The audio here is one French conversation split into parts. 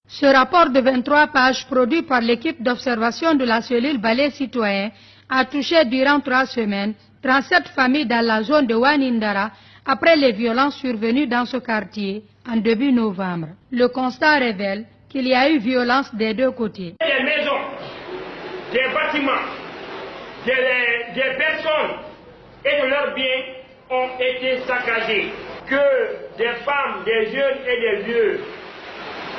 Ce rapport de 23 pages produit par l'équipe d'observation de la cellule Balai Citoyen a touché durant 3 semaines 37 familles dans la zone de Wanindara après les violences survenues dans ce quartier en début novembre. Le constat révèle qu'il y a eu violence des deux côtés. Des maisons, des bâtiments, des personnes et de leurs biens ont été saccagés. Que des femmes, des jeunes et des vieux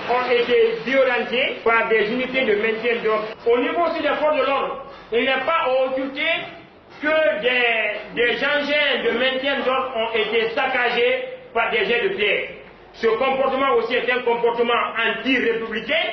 ont été violentés par des unités de maintien d'ordre. Au niveau aussi des forces de l'ordre, il n'est pas occulté que des engins de maintien d'ordre ont été saccagés par des jets de pierre. Ce comportement aussi est un comportement anti-républicain,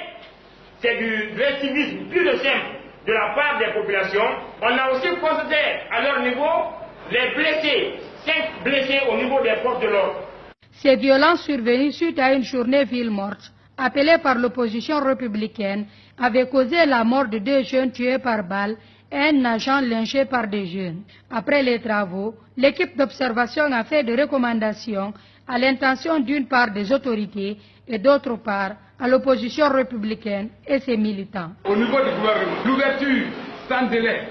c'est du récivisme pur et simple de la part des populations. On a aussi constaté à leur niveau les blessés, 5 blessés au niveau des forces de l'ordre. Ces violences survenues suite à une journée ville morte, appelée par l'opposition républicaine, avaient causé la mort de 2 jeunes tués par balle et un agent lynché par des jeunes. Après les travaux, l'équipe d'observation a fait des recommandations à l'intention d'une part des autorités et d'autre part à l'opposition républicaine et ses militants. Au niveau du gouvernement, l'ouverture sans délai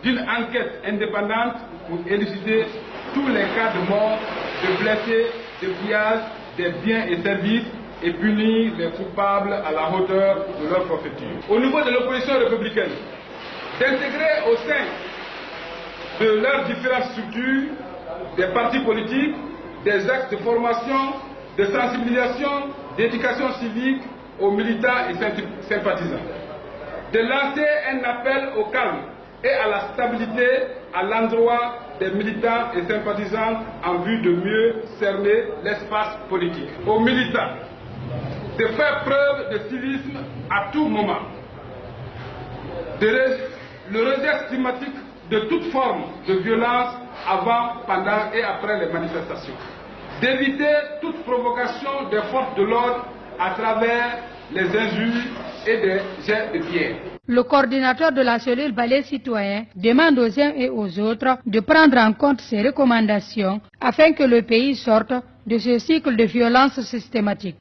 d'une enquête indépendante pour élucider tous les cas de mort, de blessés, de pillage des biens et services et punir les coupables à la hauteur de leur forfaiture. Au niveau de l'opposition républicaine, d'intégrer au sein de leurs différentes structures des partis politiques, des actes de formation, de sensibilisation, d'éducation civique aux militants et sympathisants. De lancer un appel au calme et à la stabilité à l'endroit des militants et sympathisants en vue de mieux cerner l'espace politique. Aux militants de faire preuve de civisme à tout moment, le rejet climatique de toute forme de violence avant, pendant et après les manifestations, d'éviter toute provocation des forces de l'ordre à travers les injures et des jets de pierre. Le coordinateur de la cellule Balai Citoyen demande aux uns et aux autres de prendre en compte ces recommandations afin que le pays sorte de ce cycle de violence systématique.